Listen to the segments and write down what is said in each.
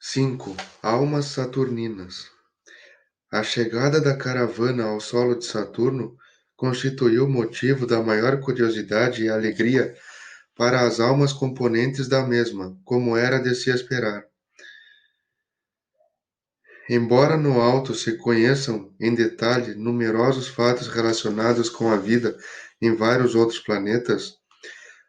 5. Almas saturninas. A chegada da caravana ao solo de Saturno constituiu motivo da maior curiosidade e alegria para as almas componentes da mesma, como era de se esperar. Embora no alto se conheçam em detalhe numerosos fatos relacionados com a vida em vários outros planetas,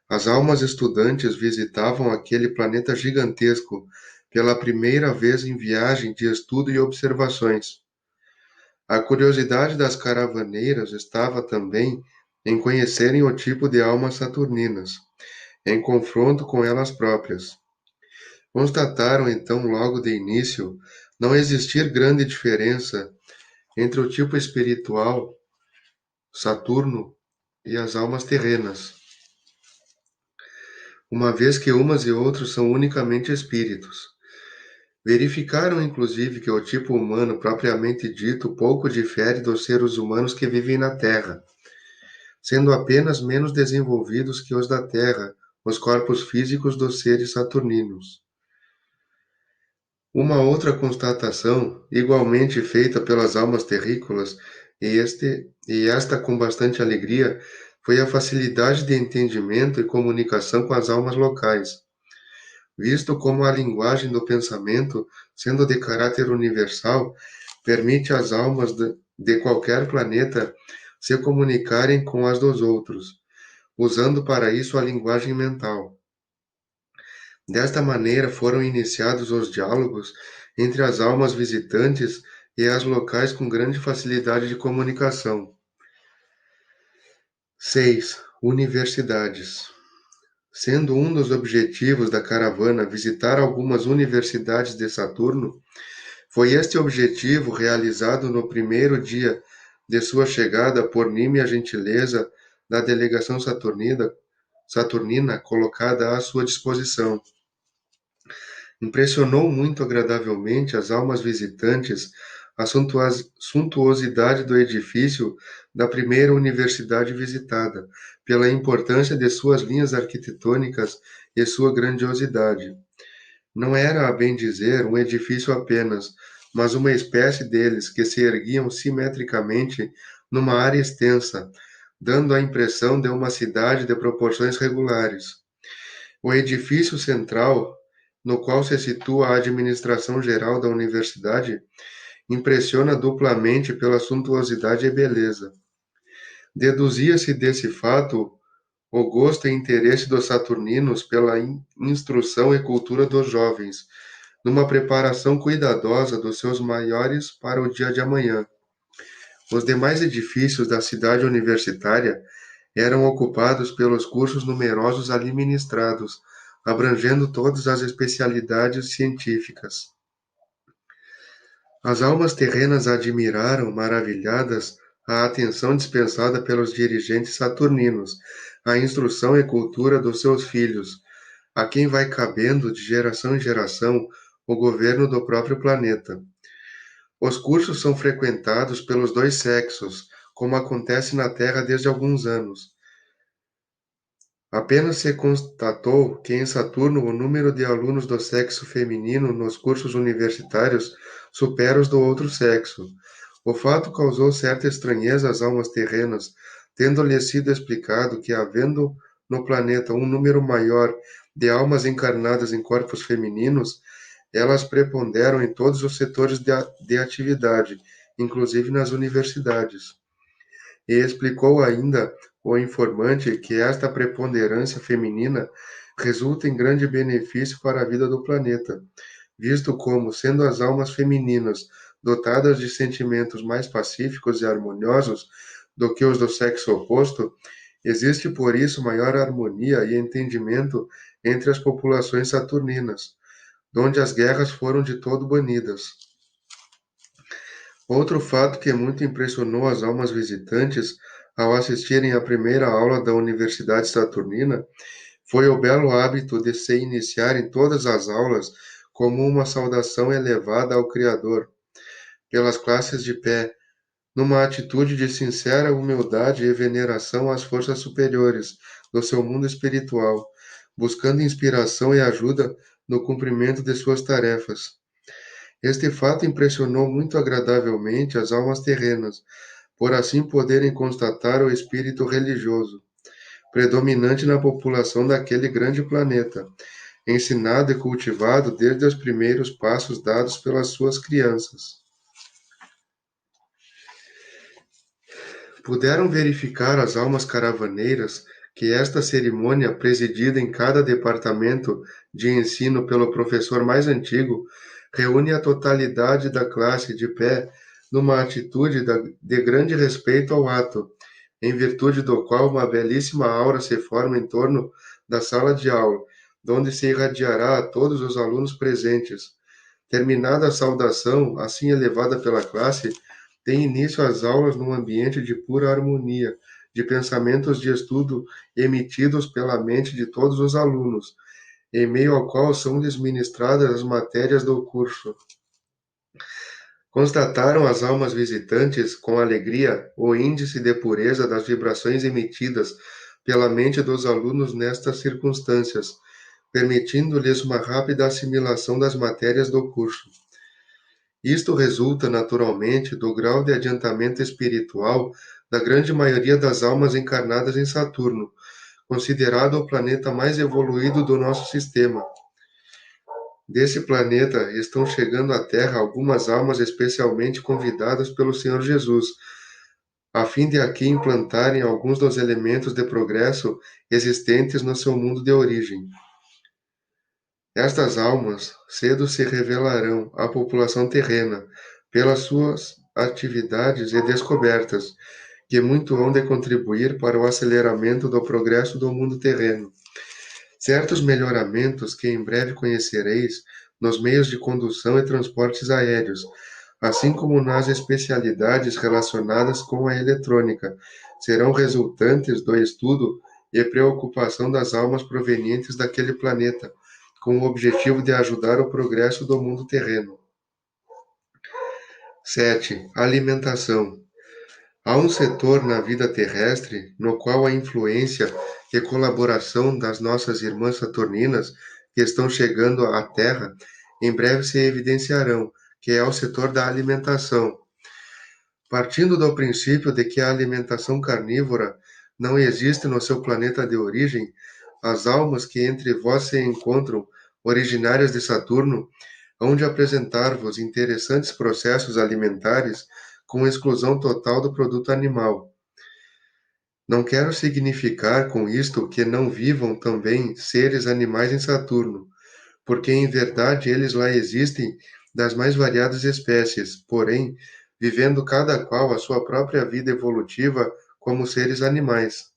as almas estudantes visitavam aquele planeta gigantesco pela primeira vez em viagem de estudo e observações. A curiosidade das caravaneiras estava também em conhecerem o tipo de almas saturninas, em confronto com elas próprias. Constataram então logo de início não existir grande diferença entre o tipo espiritual, Saturno, e as almas terrenas, uma vez que umas e outros são unicamente espíritos. Verificaram inclusive que o tipo humano propriamente dito pouco difere dos seres humanos que vivem na Terra, sendo apenas menos desenvolvidos que os da Terra, os corpos físicos dos seres saturninos. Uma outra constatação, igualmente feita pelas almas terrícolas, e esta com bastante alegria, foi a facilidade de entendimento e comunicação com as almas locais, visto como a linguagem do pensamento, sendo de caráter universal, permite às almas de qualquer planeta se comunicarem com as dos outros, usando para isso a linguagem mental. Desta maneira foram iniciados os diálogos entre as almas visitantes e as locais com grande facilidade de comunicação. 6. Universidades. Sendo um dos objetivos da caravana visitar algumas universidades de Saturno, foi este objetivo realizado no primeiro dia de sua chegada por nímia gentileza da delegação saturnina colocada à sua disposição. Impressionou muito agradavelmente as almas visitantes a suntuosidade do edifício da primeira universidade visitada, pela importância de suas linhas arquitetônicas e sua grandiosidade. Não era, a bem dizer, um edifício apenas, mas uma espécie deles que se erguiam simetricamente numa área extensa, dando a impressão de uma cidade de proporções regulares. O edifício central, no qual se situa a administração geral da universidade, impressiona duplamente pela suntuosidade e beleza. Deduzia-se desse fato o gosto e interesse dos saturninos pela instrução e cultura dos jovens, numa preparação cuidadosa dos seus maiores para o dia de amanhã. Os demais edifícios da cidade universitária eram ocupados pelos cursos numerosos ali ministrados, abrangendo todas as especialidades científicas. As almas terrenas admiraram, maravilhadas, a atenção dispensada pelos dirigentes saturninos, a instrução e cultura dos seus filhos, a quem vai cabendo, de geração em geração, o governo do próprio planeta. Os cursos são frequentados pelos dois sexos, como acontece na Terra desde alguns anos. Apenas se constatou que em Saturno o número de alunos do sexo feminino nos cursos universitários supera os do outro sexo. O fato causou certa estranheza às almas terrenas, tendo-lhes sido explicado que, havendo no planeta um número maior de almas encarnadas em corpos femininos, elas preponderam em todos os setores de atividade, inclusive nas universidades. E explicou ainda o informante que esta preponderância feminina resulta em grande benefício para a vida do planeta, visto como, sendo as almas femininas dotadas de sentimentos mais pacíficos e harmoniosos do que os do sexo oposto, existe por isso maior harmonia e entendimento entre as populações saturninas, donde as guerras foram de todo banidas. Outro fato que muito impressionou as almas visitantes ao assistirem à primeira aula da Universidade Saturnina foi o belo hábito de se iniciar em todas as aulas como uma saudação elevada ao Criador, pelas classes de pé, numa atitude de sincera humildade e veneração às forças superiores do seu mundo espiritual, buscando inspiração e ajuda no cumprimento de suas tarefas. Este fato impressionou muito agradavelmente as almas terrenas, por assim poderem constatar o espírito religioso predominante na população daquele grande planeta, ensinado e cultivado desde os primeiros passos dados pelas suas crianças. Puderam verificar as almas caravaneiras que esta cerimônia, presidida em cada departamento de ensino pelo professor mais antigo, reúne a totalidade da classe de pé numa atitude de grande respeito ao ato, em virtude do qual uma belíssima aura se forma em torno da sala de aula, donde se irradiará a todos os alunos presentes. Terminada a saudação, assim elevada pela classe, tem início as aulas num ambiente de pura harmonia, de pensamentos de estudo emitidos pela mente de todos os alunos, em meio ao qual são-lhes ministradas as matérias do curso. Constataram as almas visitantes com alegria o índice de pureza das vibrações emitidas pela mente dos alunos nestas circunstâncias, permitindo-lhes uma rápida assimilação das matérias do curso. Isto resulta naturalmente do grau de adiantamento espiritual da grande maioria das almas encarnadas em Saturno, considerado o planeta mais evoluído do nosso sistema. Desse planeta estão chegando à Terra algumas almas especialmente convidadas pelo Senhor Jesus, a fim de aqui implantarem alguns dos elementos de progresso existentes no seu mundo de origem. Estas almas cedo se revelarão à população terrena pelas suas atividades e descobertas, que muito hão de contribuir para o aceleramento do progresso do mundo terreno. Certos melhoramentos que em breve conhecereis nos meios de condução e transportes aéreos, assim como nas especialidades relacionadas com a eletrônica, serão resultantes do estudo e preocupação das almas provenientes daquele planeta, com o objetivo de ajudar o progresso do mundo terreno. 7. Alimentação. Há um setor na vida terrestre no qual a influência e colaboração das nossas irmãs saturninas que estão chegando à Terra em breve se evidenciarão, que é o setor da alimentação. Partindo do princípio de que a alimentação carnívora não existe no seu planeta de origem, as almas que entre vós se encontram, originárias de Saturno, hão de apresentar-vos interessantes processos alimentares com exclusão total do produto animal. Não quero significar com isto que não vivam também seres animais em Saturno, porque em verdade eles lá existem das mais variadas espécies, porém, vivendo cada qual a sua própria vida evolutiva como seres animais.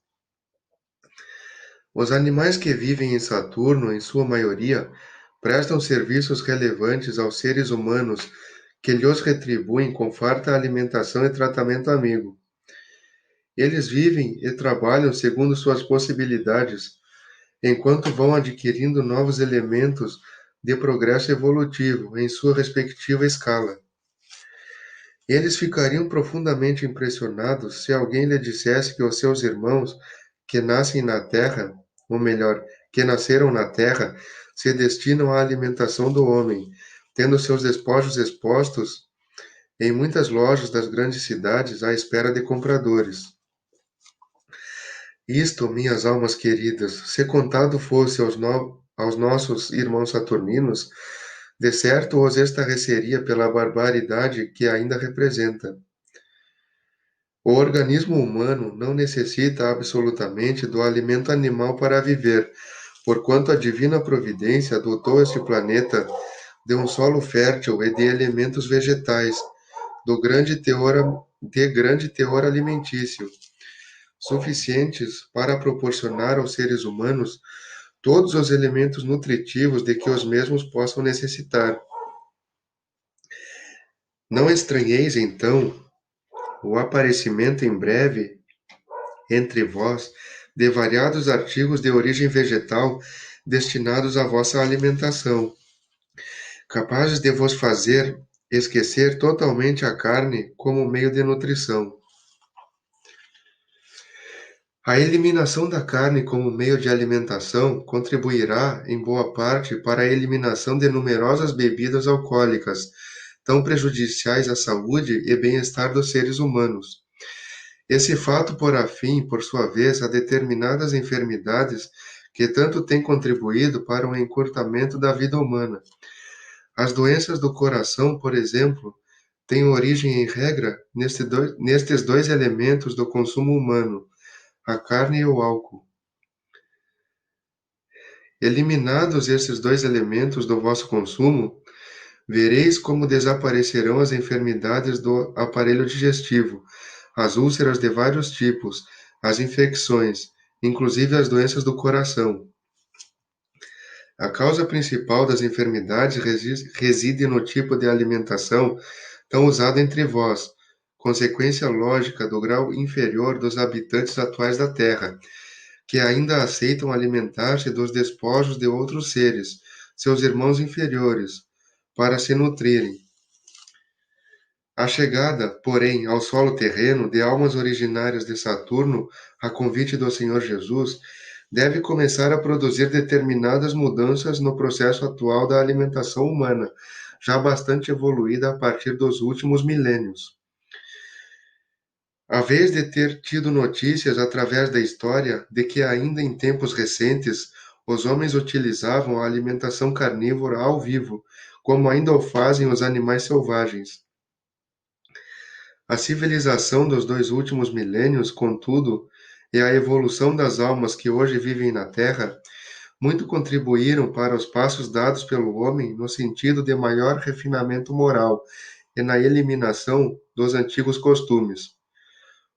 Os animais que vivem em Saturno, em sua maioria, prestam serviços relevantes aos seres humanos que lhes retribuem com farta alimentação e tratamento amigo. Eles vivem e trabalham segundo suas possibilidades, enquanto vão adquirindo novos elementos de progresso evolutivo em sua respectiva escala. Eles ficariam profundamente impressionados se alguém lhe dissesse que os seus irmãos que nascem na Terra, ou melhor, que nasceram na Terra, se destinam à alimentação do homem, tendo seus despojos expostos em muitas lojas das grandes cidades à espera de compradores. Isto, minhas almas queridas, se contado fosse aos nossos irmãos saturninos, de certo os estarreceria pela barbaridade que ainda representa. O organismo humano não necessita absolutamente do alimento animal para viver, porquanto a divina providência dotou este planeta de um solo fértil e de elementos vegetais, de grande teor alimentício, suficientes para proporcionar aos seres humanos todos os elementos nutritivos de que os mesmos possam necessitar. Não estranheis, então, o aparecimento em breve entre vós de variados artigos de origem vegetal destinados à vossa alimentação, capazes de vos fazer esquecer totalmente a carne como meio de nutrição. A eliminação da carne como meio de alimentação contribuirá, em boa parte, para a eliminação de numerosas bebidas alcoólicas, tão prejudiciais à saúde e bem-estar dos seres humanos. Esse fato porá fim, por sua vez, a determinadas enfermidades que tanto têm contribuído para o encurtamento da vida humana. As doenças do coração, por exemplo, têm origem, em regra, nestes dois elementos do consumo humano, a carne e o álcool. Eliminados esses dois elementos do vosso consumo, vereis como desaparecerão as enfermidades do aparelho digestivo, as úlceras de vários tipos, as infecções, inclusive as doenças do coração. A causa principal das enfermidades reside no tipo de alimentação tão usado entre vós, consequência lógica do grau inferior dos habitantes atuais da Terra, que ainda aceitam alimentar-se dos despojos de outros seres, seus irmãos inferiores, para se nutrirem. A chegada, porém, ao solo terreno de almas originárias de Saturno, a convite do Senhor Jesus, deve começar a produzir determinadas mudanças no processo atual da alimentação humana, já bastante evoluída a partir dos últimos milênios. A vez de ter tido notícias através da história de que ainda em tempos recentes os homens utilizavam a alimentação carnívora ao vivo, como ainda o fazem os animais selvagens. A civilização dos dois últimos milênios, contudo, e a evolução das almas que hoje vivem na Terra, muito contribuíram para os passos dados pelo homem no sentido de maior refinamento moral e na eliminação dos antigos costumes.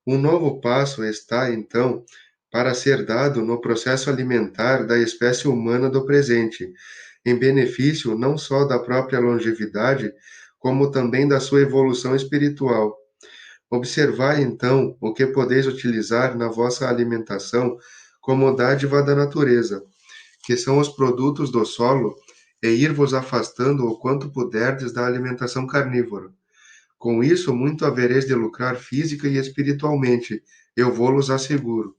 Um novo passo está, então, para ser dado no processo alimentar da espécie humana do presente, em benefício não só da própria longevidade, como também da sua evolução espiritual. Observai, então, o que podeis utilizar na vossa alimentação como dádiva da natureza, que são os produtos do solo, e ir vos afastando o quanto puderdes da alimentação carnívora. Com isso, muito havereis de lucrar física e espiritualmente, eu vô-los asseguro.